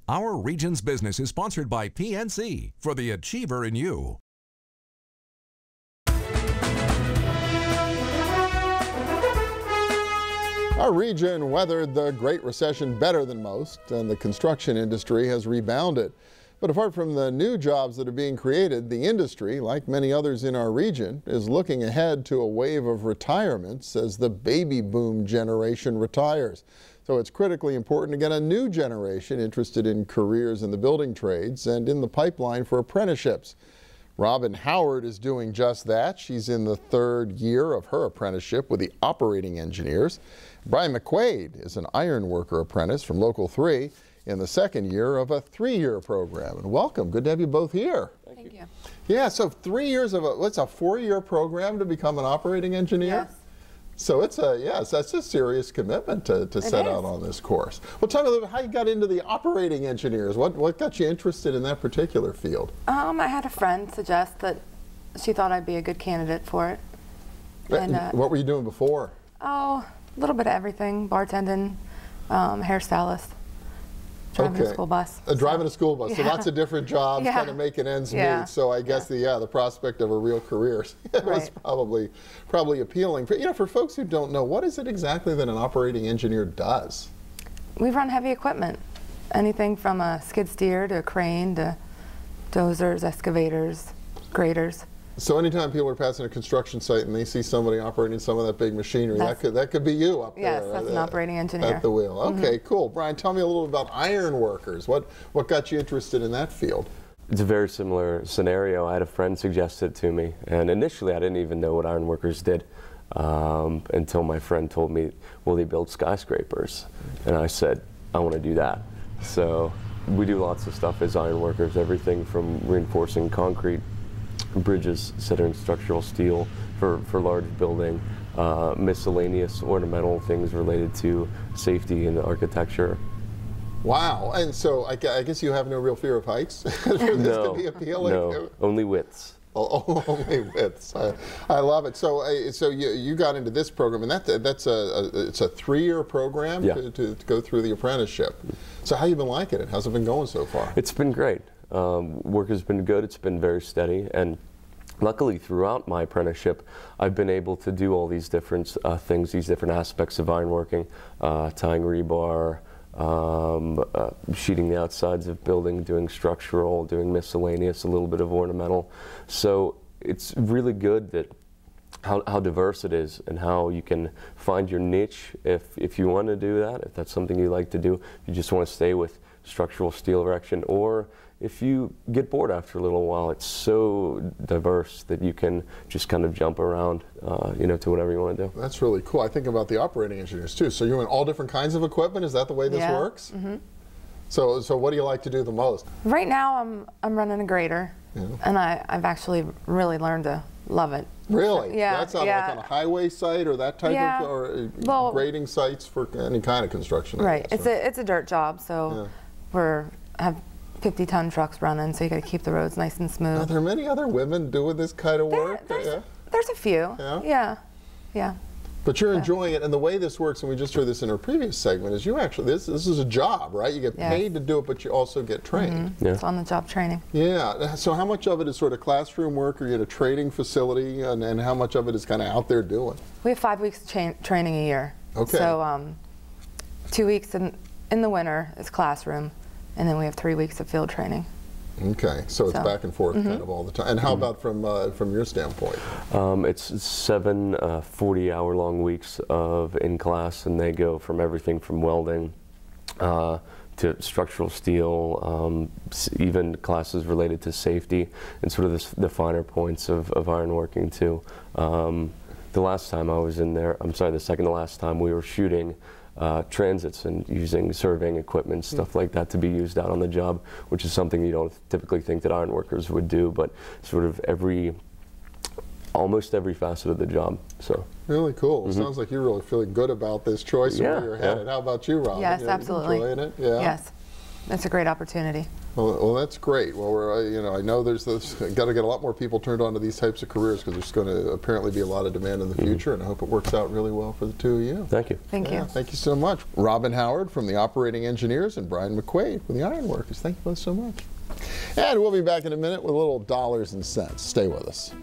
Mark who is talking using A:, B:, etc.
A: Our region's business is sponsored by PNC for the achiever in you.
B: Our region weathered the Great Recession better than most, and the construction industry has rebounded. But apart from the new jobs that are being created, the industry, like many others in our region, is looking ahead to a wave of retirements as the baby boom generation retires. So it's critically important to get a new generation interested in careers in the building trades and in the pipeline for apprenticeships. Robyn Howard is doing just that. She's in the third year of her apprenticeship with the operating engineers. Brian McQuaid is an ironworker apprentice from Local 3 in the second year of a 3-year program. And welcome. Good to have you both here.
C: Thank you.
B: Yeah, so 3 years of what's a 4-year program to become an operating engineer?
C: Yes.
B: So it's that's a serious commitment to set out on this course. Well, tell me a little bit how you got into the operating engineers. What got you interested in that particular field?
C: I had a friend suggest that she thought I'd be a good candidate for it.
B: And what were you doing before?
C: Oh, a little bit of everything: bartending, hairstylist, driving a school bus.
B: Driving a school bus. Yeah. So lots of different jobs, kind of making ends meet. So I guess the prospect of a real career was probably appealing. But for folks who don't know, what is it exactly that an operating engineer does?
C: We run heavy equipment, anything from a skid steer to a crane to dozers, excavators, graders. So
B: anytime people are passing a construction site and they see somebody operating some of that big machinery, that could be you up there.
C: Yes, that's an operating engineer.
B: At the wheel. Okay, cool. Brian, tell me a little about Ironworkers. What got you interested in that field?
D: It's a very similar scenario. I had a friend suggest it to me, and initially I didn't even know what Ironworkers did until my friend told me, well, they build skyscrapers. And I said, I want to do that. So we do lots of stuff as Ironworkers, everything from reinforcing concrete, bridges, centering structural steel for large building, miscellaneous ornamental things related to safety and architecture.
B: Wow, and so I guess you have no real fear of heights for this to be appealing?
D: No, only widths.
B: Oh, only widths. I love it. So you got into this program, and it's a 3-year program to go through the apprenticeship. So how you been liking it? How's it been going so far?
D: It's been great. Work has been good. It's been very steady, and luckily throughout my apprenticeship I've been able to do all these different things, these different aspects of ironworking, tying rebar, sheeting the outsides of building, doing structural, doing miscellaneous, a little bit of ornamental. So it's really good that how diverse it is and how you can find your niche if you want to do that, if that's something you like to do, if you just want to stay with structural steel erection, or if you get bored after a little while. It's so diverse that you can just kind of jump around, to whatever you want to do.
B: That's really cool. I think about the operating engineers too. So you're in all different kinds of equipment. Is that the way this works? Mm-hmm. So what do you like to do the most?
C: Right now I'm running a grader, and I've actually really learned to love it.
B: Really? Yeah. That's like on a highway site or that type of or grading sites for any kind of construction.
C: Right. It's a dirt job, so have 50-ton trucks running, so you got to keep the roads nice and smooth.
B: Are there many other women doing this kind of work?
C: There's a few. Yeah.
B: But you're enjoying it, and the way this works, and we just heard this in our previous segment, is you actually this is a job, right? You get paid to do it, but you also get trained.
C: It's on-the-job training.
B: Yeah. So how much of it is sort of classroom work, or you at a training facility, and how much of it is kind of out there doing?
C: We have 5 weeks of training a year.
B: Okay.
C: So 2 weeks in the winter is classroom, and then we have 3 weeks of field training.
B: Okay, so it's back and forth kind of all the time. And how about from your standpoint?
D: It's 7 40-hour-long weeks of in class, and they go from everything from welding to structural steel, even classes related to safety and sort of the finer points of ironworking too. The last time I was in there, the second to last time, we were shooting transits and using surveying equipment, stuff like that, to be used out on the job, which is something you don't typically think that ironworkers would do, but sort of almost every facet of the job. So
B: really cool. Sounds like you're really feeling good about this choice and where you're headed. How about you, Robyn?
C: Yes, absolutely.
B: Enjoying it? Yeah.
C: Yes. it's a great opportunity.
B: Well, that's great. Well, we're, I know there's got to get a lot more people turned on to these types of careers because there's going to apparently be a lot of demand in the future, and I hope it works out really well for the two of you.
D: Thank you.
C: Thank you.
B: Thank you so much. Robyn Howard from the Operating Engineers and Brian McQuaid from the Ironworkers. Thank you both so much. And we'll be back in a minute with a little dollars and cents. Stay with us.